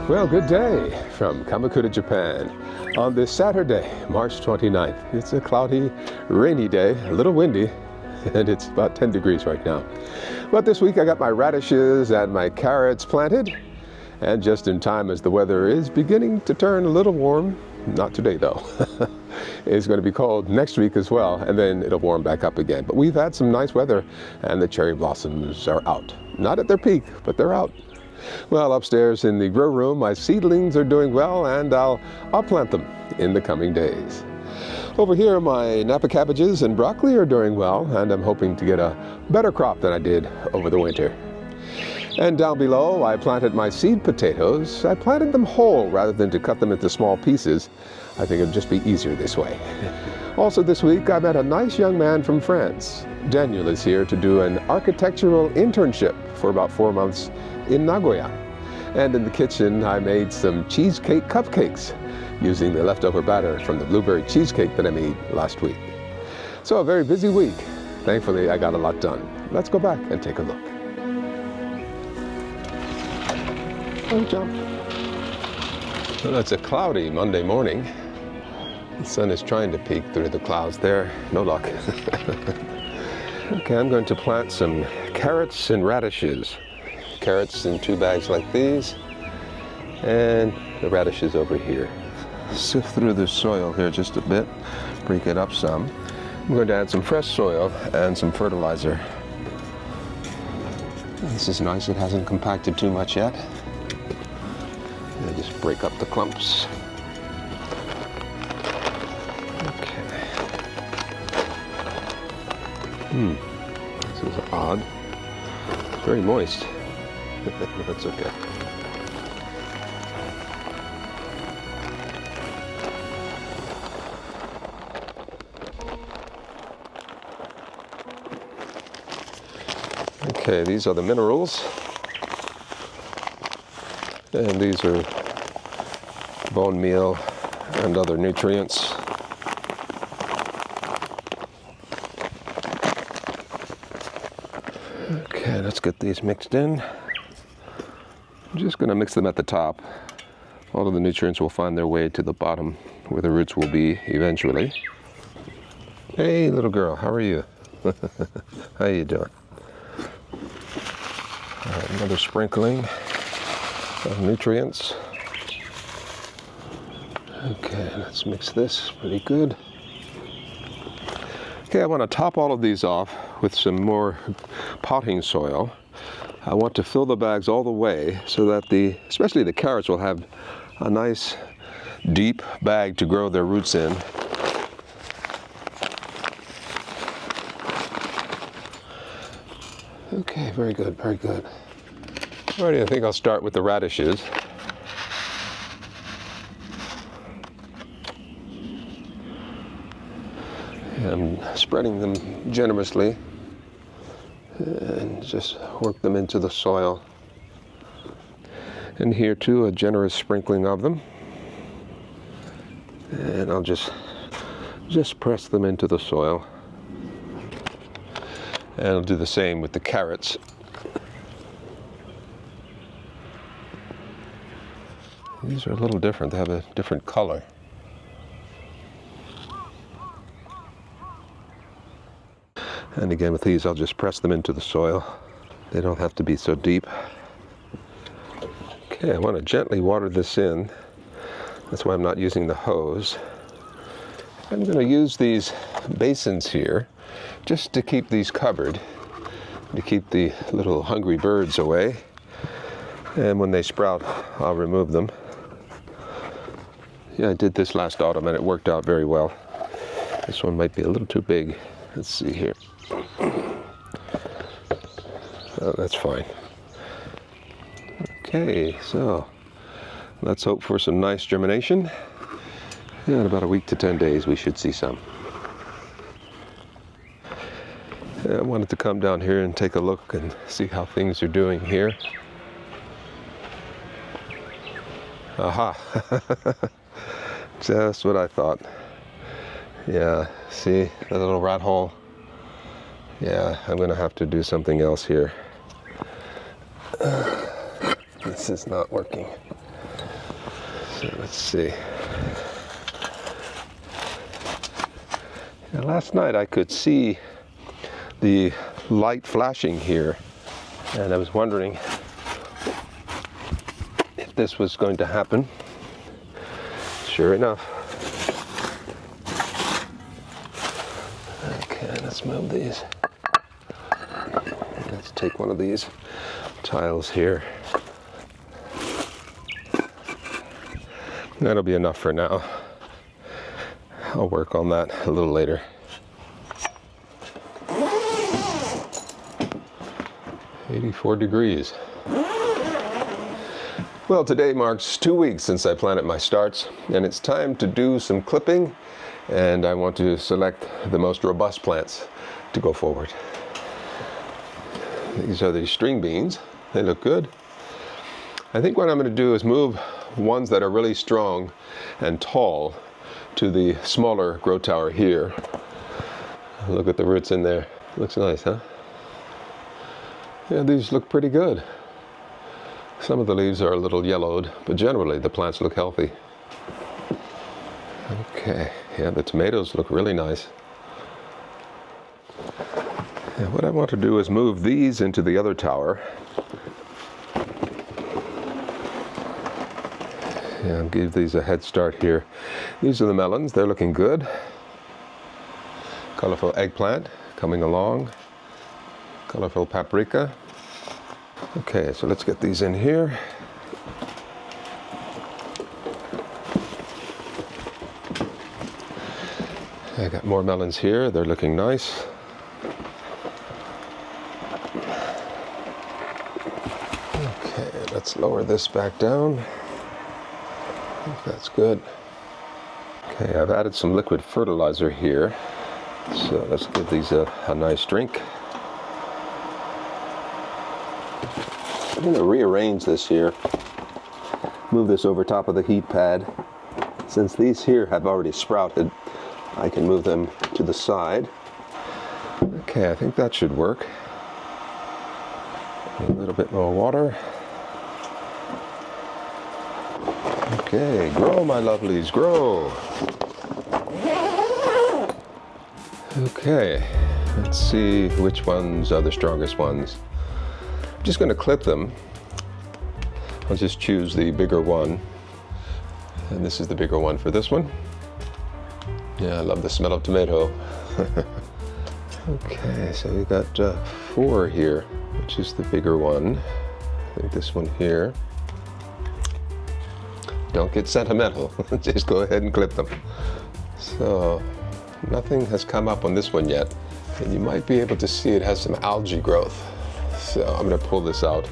Well, good day from Kamakura, Japan. On this Saturday, March 29th. It's a cloudy, rainy day, a little windy, and it's about 10 degrees right now. But this week I got my radishes and my carrots planted, and just in time as the weather is beginning to turn a little warm. Not today though. It's going to be cold next week as well, and then it'll warm back up again. But we've had some nice weather, and the cherry blossoms are out. Not at their peak, but they're out. Well, upstairs in the grow room, my seedlings are doing well, and I'll plant them in the coming days. Over here, my Napa cabbages and broccoli are doing well, and I'm hoping to get a better crop than I did over the winter. And down below, I planted my seed potatoes. I planted them whole rather than to cut them into small pieces. I think it'd just be easier this way. Also this week, I met a nice young man from France. Daniel is here to do an architectural internship for about 4 months in Nagoya. And in the kitchen, I made some cheesecake cupcakes using the leftover batter from the blueberry cheesecake that I made last week. So a very busy week. Thankfully, I got a lot done. Let's go back and take a look. Oh, jump. Well, it's a cloudy Monday morning. The sun is trying to peek through the clouds there. No luck. Okay, I'm going to plant some carrots and radishes. Carrots in 2 bags like these, and the radishes over here. Sift through the soil here just a bit, break it up some. I'm going to add some fresh soil and some fertilizer. This is nice, it hasn't compacted too much yet. And just break up the clumps. Okay. This is odd. It's very moist. That's okay. Okay, these are the minerals. And these are bone meal and other nutrients. Okay, let's get these mixed in. I'm just going to mix them at the top. All of the nutrients will find their way to the bottom where the roots will be eventually. Hey little girl, how are you? How you doing? All right, another sprinkling of nutrients. Okay, let's mix this pretty good. Okay, I want to top all of these off with some more potting soil. I want to fill the bags all the way so that especially the carrots will have a nice deep bag to grow their roots in. Okay, very good, very good. Alrighty, I think I'll start with the radishes. I'm spreading them generously and just work them into the soil. And here too, a generous sprinkling of them. And I'll just press them into the soil. And I'll do the same with the carrots. These are a little different, they have a different color. And again with these, I'll just press them into the soil. They don't have to be so deep. Okay, I want to gently water this in. That's why I'm not using the hose. I'm going to use these basins here just to keep these covered, to keep the little hungry birds away. And when they sprout, I'll remove them. Yeah, I did this last autumn and it worked out very well. This one might be a little too big. Let's see here. Oh, that's fine. Okay, so let's hope for some nice germination. Yeah, in about a week to 10 days we should see some. Yeah, I wanted to come down here and take a look and see how things are doing here. Aha! Just what I thought. Yeah, see the little rat hole? Yeah, I'm gonna have to do something else here. This is not working. So let's see. Now, last night I could see the light flashing here, and I was wondering if this was going to happen. Sure enough. Okay, let's move these. Let's take one of these tiles here. That'll be enough for now. I'll work on that a little later. $84. Well, today marks 2 weeks since I planted my starts, and it's time to do some clipping, and I want to select the most robust plants to go forward. These are the string beans. They look good. I think what I'm going to do is move ones that are really strong and tall to the smaller grow tower here. Look at the roots in there. Looks nice, huh? Yeah, these look pretty good. Some of the leaves are a little yellowed, but generally the plants look healthy. Okay, yeah, the tomatoes look really nice. Yeah, what I want to do is move these into the other tower. Yeah, I'll give these a head start here. These are the melons. They're looking good. Colorful eggplant coming along. Colorful paprika. Okay, so let's get these in here. I got more melons here. They're looking nice. Okay, let's lower this back down. I think that's good. Okay, I've added some liquid fertilizer here. So let's give these a nice drink. I'm going to rearrange this here. Move this over top of the heat pad. Since these here have already sprouted, I can move them to the side. Okay, I think that should work. A little bit more water. Okay, grow my lovelies, grow. Okay, let's see which ones are the strongest ones. I'm just going to clip them. I'll just choose the bigger one. And this is the bigger one for this one. Yeah, I love the smell of tomato. Okay, so we got 4 here, which is the bigger one. I think this one here. Don't get sentimental, just go ahead and clip them. So, nothing has come up on this one yet. And you might be able to see it has some algae growth. So I'm going to pull this out.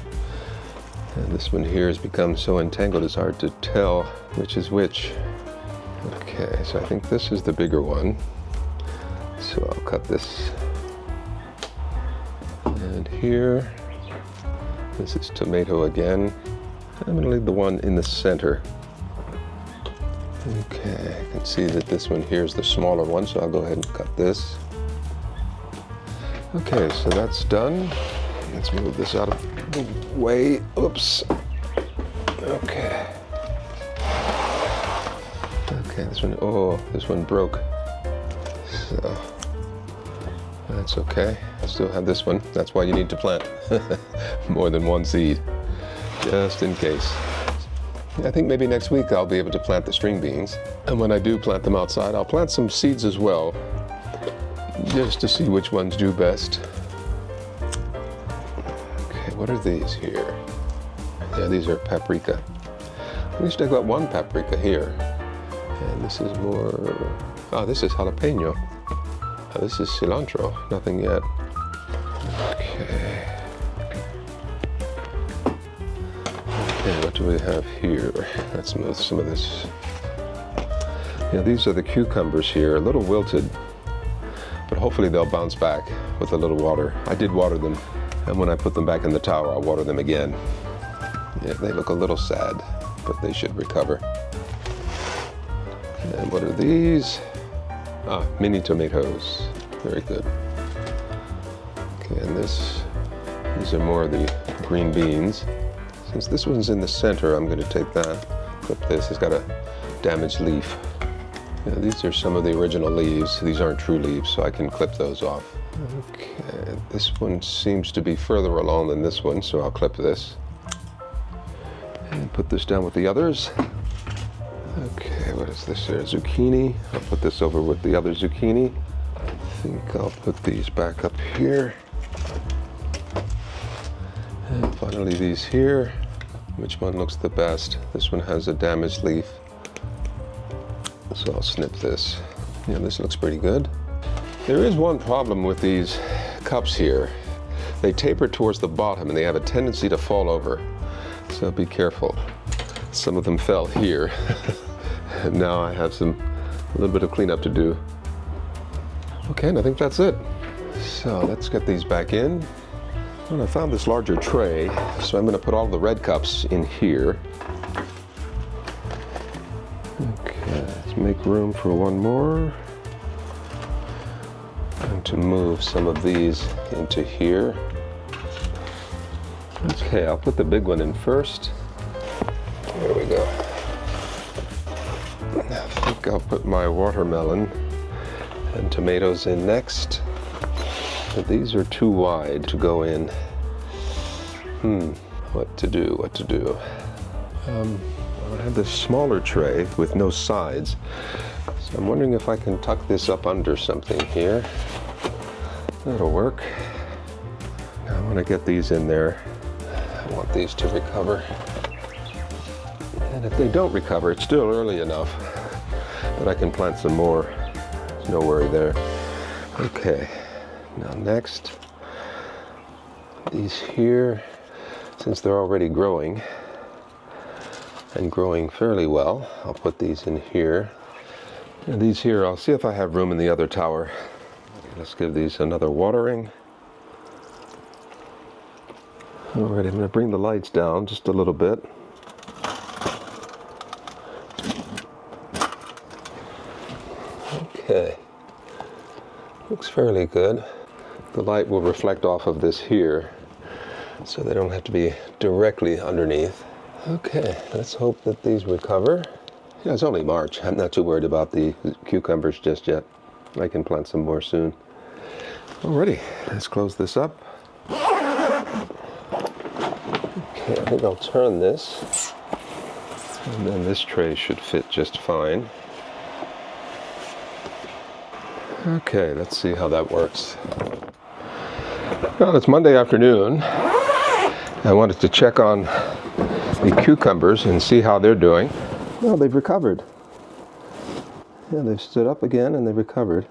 And this one here has become so entangled it's hard to tell which is which. Okay, so I think this is the bigger one. So I'll cut this. And here, this is tomato again. I'm going to leave the one in the center. Okay, I can see that this one here is the smaller one, so I'll go ahead and cut this. Okay, so that's done. Let's move this out of the way. Oops. Okay. Okay, this one broke. So, that's okay. I still have this one. That's why you need to plant more than one seed, just in case. I think maybe next week I'll be able to plant the string beans. And when I do plant them outside, I'll plant some seeds as well, just to see which ones do best. Okay, what are these here? Yeah, these are paprika. At least I got one paprika here. And this is more, this is jalapeno. This is cilantro, nothing yet. Okay. Okay, what do we have here? Let's move some of this. Yeah, these are the cucumbers here, a little wilted, but hopefully they'll bounce back with a little water. I did water them, and when I put them back in the tower, I'll water them again. Yeah, they look a little sad, but they should recover. And what are these? Mini tomatoes. Very good. Okay, and these are more of the green beans. Since this one's in the center, I'm going to take that. clip this. It's got a damaged leaf. Yeah, these are some of the original leaves. These aren't true leaves, so I can clip those off. Okay, this one seems to be further along than this one, so I'll clip this. And put this down with the others. Okay, what is this here? Zucchini. I'll put this over with the other zucchini. I think I'll put these back up here. And finally these here. Which one looks the best? This one has a damaged leaf. So I'll snip this. Yeah, this looks pretty good. There is one problem with these cups here. They taper towards the bottom and they have a tendency to fall over. So be careful. Some of them fell here. And now I have a little bit of cleanup to do. Okay, and I think that's it. So let's get these back in. Well, I found this larger tray, so I'm going to put all the red cups in here. Okay, let's make room for one more. And to move some of these into here. Okay, I'll put the big one in first. There we go. I think I'll put my watermelon and tomatoes in next. But these are too wide to go in. What to do? I have this smaller tray with no sides. So I'm wondering if I can tuck this up under something here. That'll work. I want to get these in there. I want these to recover. And if they don't recover, it's still early enough that I can plant some more. There's no worry there. Okay, now next, these here, since they're already growing and growing fairly well, I'll put these in here. And these here, I'll see if I have room in the other tower. Let's give these another watering. All right, I'm going to bring the lights down just a little bit. Okay, looks fairly good. The light will reflect off of this here, so they don't have to be directly underneath. Okay, let's hope that these recover. Yeah, it's only March. I'm not too worried about the cucumbers just yet. I can plant some more soon. Alrighty, let's close this up. Okay, I think I'll turn this, and then this tray should fit just fine. Okay, let's see how that works. Well, it's Monday afternoon. I wanted to check on the cucumbers and see how they're doing. Well, they've recovered. Yeah, they've stood up again and they've recovered.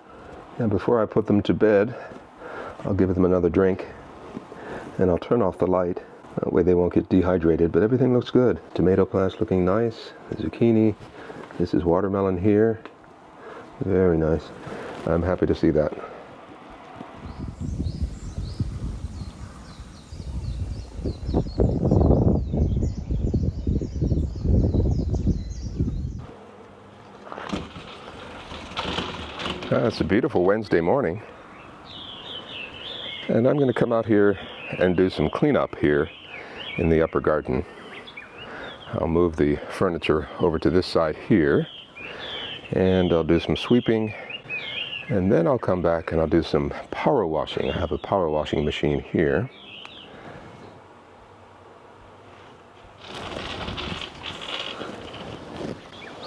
And before I put them to bed, I'll give them another drink and I'll turn off the light. That way they won't get dehydrated, but everything looks good. Tomato plants looking nice. The zucchini. This is watermelon here. Very nice. I'm happy to see that. It's a beautiful Wednesday morning. And I'm going to come out here and do some cleanup here in the upper garden. I'll move the furniture over to this side here, and I'll do some sweeping. And then I'll come back and I'll do some power washing. I have a power washing machine here.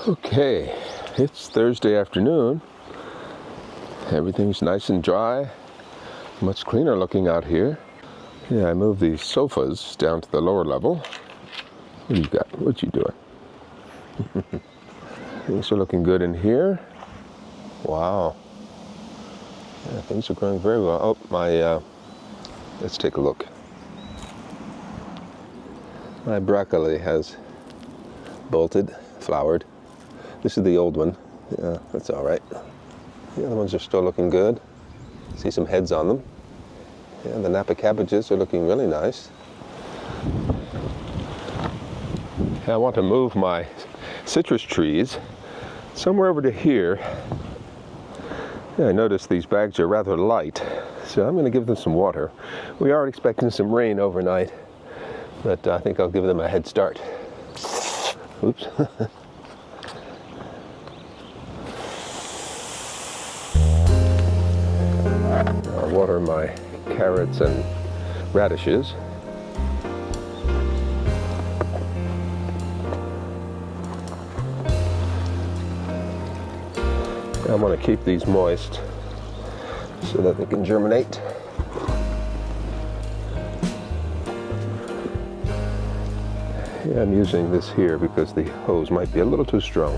Okay, it's Thursday afternoon. Everything's nice and dry. Much cleaner looking out here. Yeah, I moved the sofas down to the lower level. What do you got? What you doing? Things are looking good in here. Wow. Yeah, things are growing very well. Oh, let's take a look. My broccoli has bolted, flowered. This is the old one. Yeah, that's all right. The other ones are still looking good. See some heads on them. Yeah, the Napa cabbages are looking really nice. I want to move my citrus trees somewhere over to here. Yeah, I noticed these bags are rather light, so I'm going to give them some water. We are expecting some rain overnight, but I think I'll give them a head start. Oops. I'll water my carrots and radishes. I want to keep these moist so that they can germinate. Yeah, I'm using this here because the hose might be a little too strong.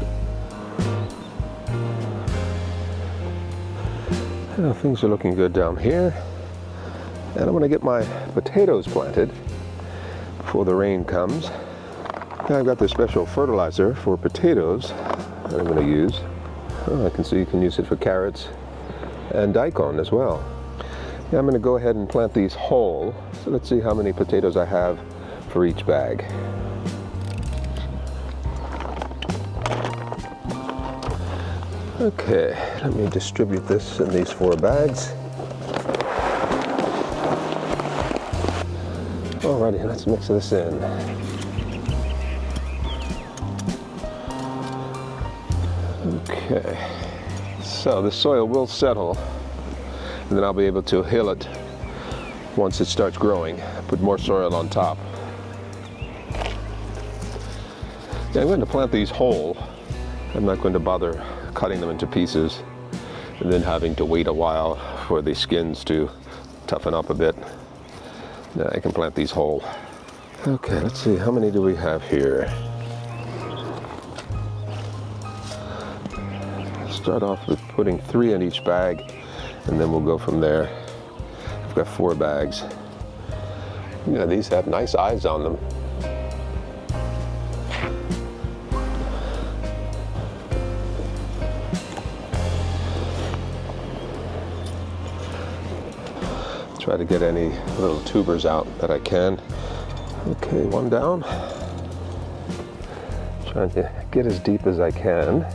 Well, things are looking good down here. And I'm going to get my potatoes planted before the rain comes. Now I've got this special fertilizer for potatoes that I'm going to use. Oh, I can see you can use it for carrots and daikon as well. Yeah, I'm going to go ahead and plant these whole. So let's see how many potatoes I have for each bag. Okay, let me distribute this in these 4 bags. Alrighty, let's mix this in. Okay, so the soil will settle, and then I'll be able to hill it once it starts growing. Put more soil on top. Yeah, I'm going to plant these whole. I'm not going to bother cutting them into pieces and then having to wait a while for the skins to toughen up a bit. Now I can plant these whole. Okay, let's see, how many do we have here? Start off with putting 3 in each bag, and then we'll go from there. I've got 4 bags. Yeah, these have nice eyes on them. Try to get any little tubers out that I can. Okay, 1 down. Trying to get as deep as I can.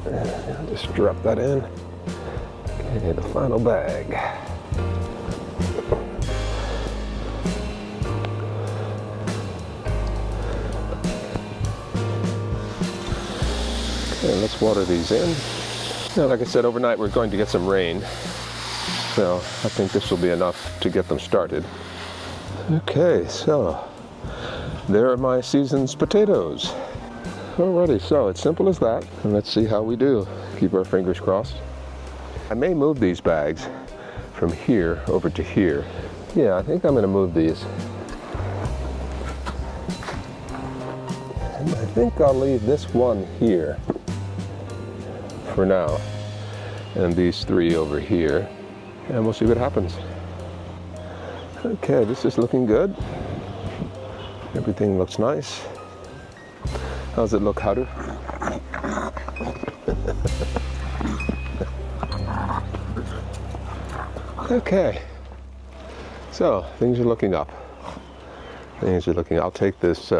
And I'll just drop that in. Okay, the final bag. Okay, let's water these in. Now, like I said, overnight we're going to get some rain. So I think this will be enough to get them started. Okay, so there are my season's potatoes. Alrighty, so it's simple as that. And let's see how we do. Keep our fingers crossed. I may move these bags from here over to here. Yeah, I think I'm going to move these. And I think I'll leave this one here for now. And these 3 over here. And we'll see what happens. Okay, this is looking good. Everything looks nice. How's it look, Haru? Okay. So, things are looking up. Things are looking up. I'll take this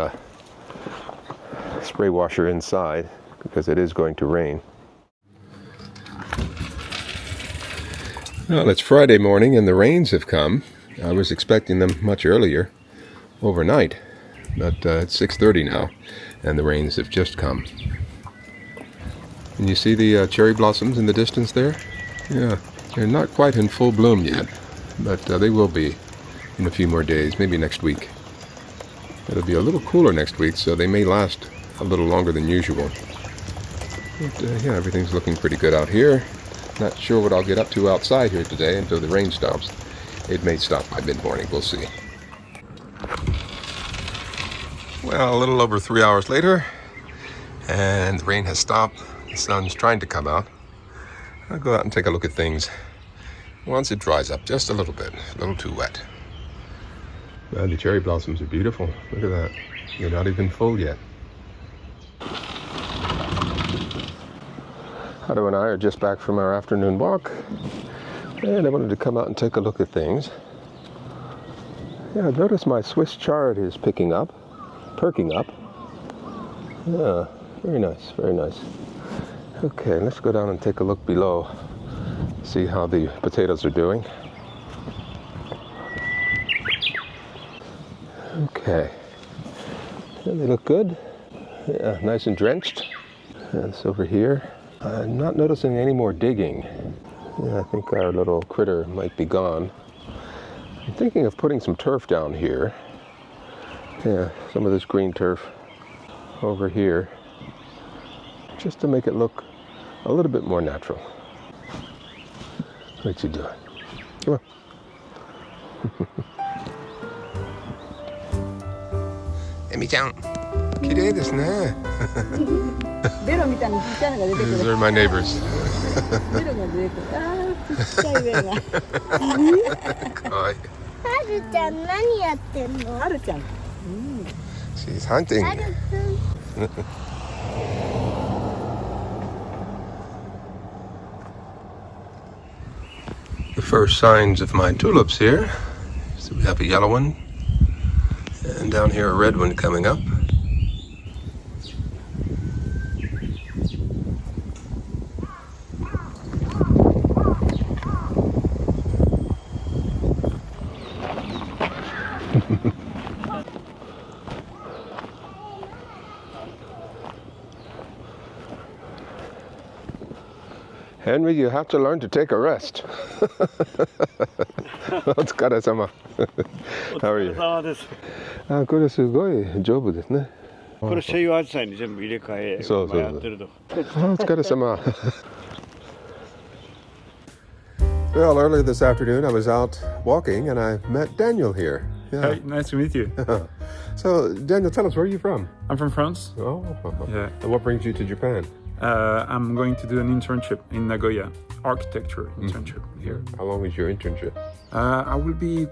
spray washer inside because it is going to rain. Well, it's Friday morning and the rains have come. I was expecting them much earlier, overnight, but it's 6:30 now and the rains have just come. And you see the cherry blossoms in the distance there? Yeah, they're not quite in full bloom yet, but they will be in a few more days, maybe next week. It'll be a little cooler next week, so they may last a little longer than usual. But yeah, everything's looking pretty good out here. Not sure what I'll get up to outside here today until the rain stops. It may stop by mid-morning, we'll see. Well, a little over 3 hours later, and the rain has stopped. The sun's trying to come out. I'll go out and take a look at things once it dries up just a little bit, a little too wet. Well, the cherry blossoms are beautiful. Look at that. They're not even full yet. Haru and I are just back from our afternoon walk, and I wanted to come out and take a look at things. Yeah, I've noticed my Swiss chard is perking up. Yeah, very nice, very nice. Okay, let's go down and take a look below, see how the potatoes are doing. Okay, they look good. Yeah, nice and drenched. And it's over here. I'm not noticing any more digging. Yeah, I think our little critter might be gone. I'm thinking of putting some turf down here. Yeah, some of this green turf over here, just to make it look a little bit more natural. What you doing? Come on. エミちゃん、綺麗ですね。ベロみたいなちっちゃいのが出てくる。 These are my neighbors. ベロが出てくる。ああ、ちっちゃいベロが。かわいい。はるちゃん何やってんの？はるちゃん。She's hunting. はるくん。 The first signs of my tulips here. So we have a yellow one, and down here a red one coming up. Henry, you have to learn to take a rest. お疲れ様。How are you? あ、これすごい丈夫ですね。これ西洋アジサイに全部入れ替えそうそうそう。やってると。お疲れ様。Well, earlier this afternoon I was out walking and I met Daniel here. Yeah. Hi, nice to meet you. So, Daniel, tell us, where are you from? I'm from France. Oh, Yeah. And what brings you to Japan? I'm going to do an internship in Nagoya, architecture internship here. How long is your internship? I will be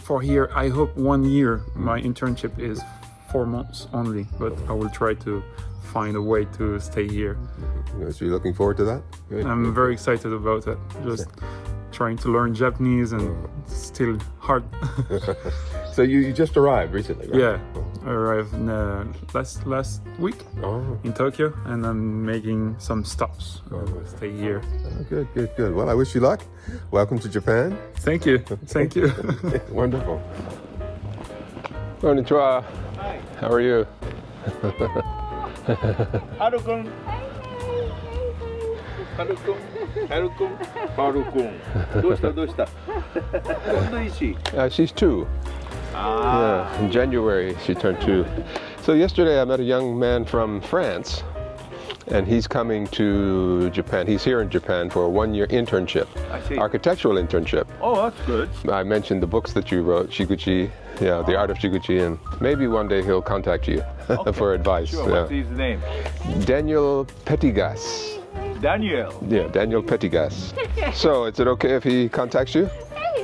for here, I hope 1 year. My internship is 4 months only, but I will try to find a way to stay here. So you're looking forward to that? Good. I'm very excited about it. Just trying to learn Japanese and it's still hard. So you just arrived recently, right? Yeah, I arrived last week Oh, in Tokyo and I'm making some stops. Stay here. good, good, good. Well, I wish you luck. Welcome to Japan. Thank you. Thank you. Wonderful. Konnichiwa. Hi. How are you? はるくん。はるくん。はるくん。はるくん。どうしたどうした。今度いいし。She's 2. Ah. Yeah, in January she turned 2. So yesterday I met a young man from France, and he's coming to Japan. He's here in Japan for a 1-year internship, I see. architectural internship. Oh, that's good. I mentioned the books that you wrote, Shiguchi, yeah, The Art of Shiguchi, and maybe one day he'll contact you for advice. Sure. Yeah. What's his name? Daniel Petigas. Daniel. Yeah, Daniel Petigas. So is it okay if he contacts you?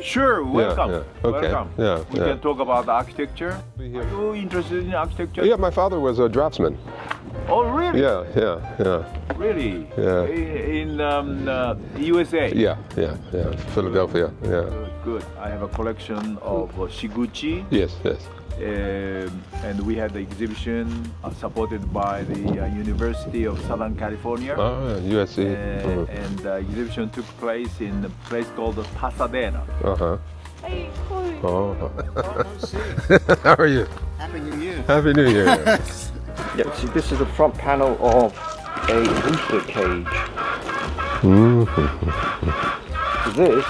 Sure. Welcome. Yeah, okay. Welcome. Yeah, We yeah. can talk about architecture. Are you interested in architecture? Yeah, my father was a draftsman. Oh, really? Yeah, yeah, yeah. Really? Yeah. In USA. Yeah, yeah, yeah. Philadelphia. Yeah. Good. I have a collection of Shiguchi, Yes, yes. and we had the exhibition supported by the University of Southern California. Oh, USC. And the exhibition took place in a place called Pasadena. Uh-huh. Oh. How are you? Happy New Year. Happy New Year. Yeah, see, this is the front panel of a rooster cage. So this,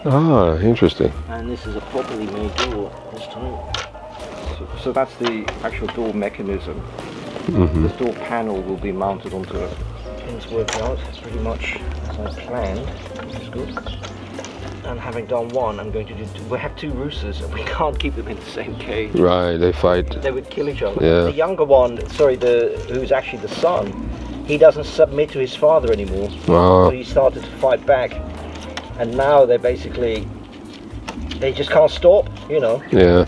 Ah, interesting. and this is a properly made door this time. So that's the actual door mechanism. This door panel will be mounted onto it. Things work out pretty much as I planned, which is good. And having done one, I'm going to do two. We have 2 roosters and we can't keep them in the same cage. Right, they fight. They would kill each other. Yeah. The younger one, who's actually the son, he doesn't submit to his father anymore. Wow. So he started to fight back. And now they just can't stop, you know. Yeah,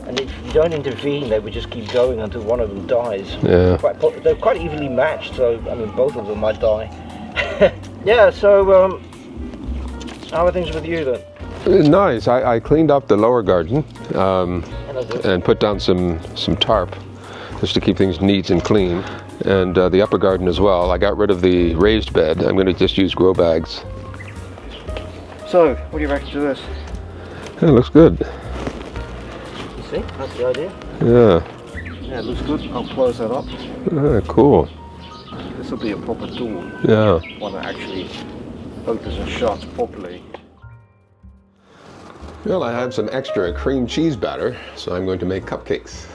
And if you don't intervene, they would just keep going until one of them dies. yeah. They're quite evenly matched, so I mean, both of them might die. Yeah, so how are things with you then? Nice. I cleaned up the lower garden Hello, good. and put down some tarp just to keep things neat and clean. And the upper garden as well. I got rid of the raised bed. I'm going to just use grow bags. So, what do you reckon to this? It looks good. You see, that's the idea. Yeah. Yeah, it looks good. I'll close that up. Ah, cool. This will be a proper tool. Yeah. One that actually opens and shuts properly. Well, I have some extra cream cheese batter, so I'm going to make cupcakes.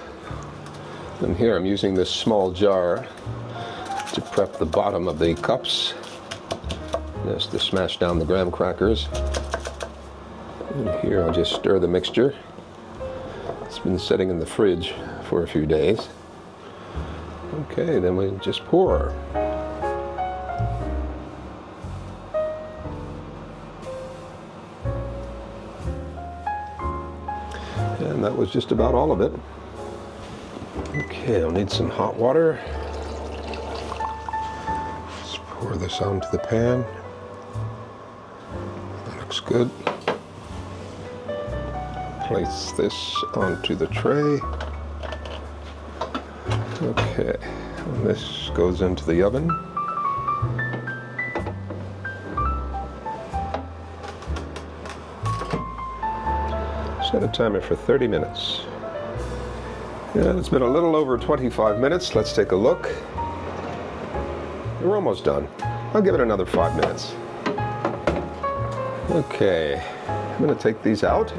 And here I'm using this small jar to prep the bottom of the cups. Just to smash down the graham crackers. And here I'll just stir the mixture. It's been sitting in the fridge for a few days. Okay, then we just pour. And that was just about all of it. Okay, I'll need some hot water. Let's pour this onto the pan. That looks good. Place this onto the tray. Okay, and this goes into the oven. Set a timer for 30 minutes. Yeah, it's been a little over 25 minutes. Let's take a look. We're almost done. I'll give it another 5 minutes. Okay, I'm going to take these out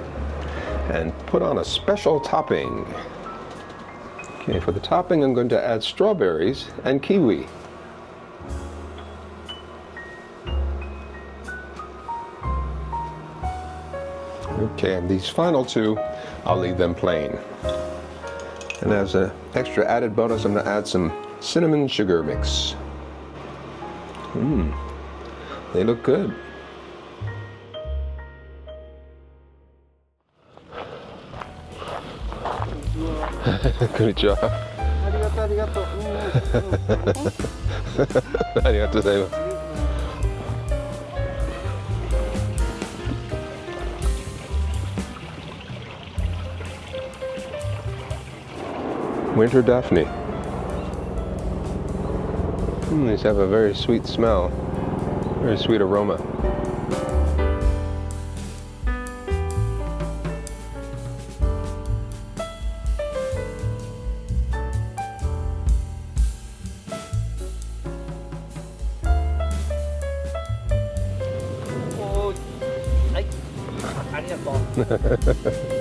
and put on a special topping. Okay, for the topping I'm going to add strawberries and kiwi. Okay, and these final two, I'll leave them plain. And as an extra added bonus, I'm going to add some cinnamon sugar mix. They look good. Good job. ありがとうありがとう。ありがとうございます。Winter Daphne. These have a very sweet smell, very sweet aroma. Oh, はい。ありがとう。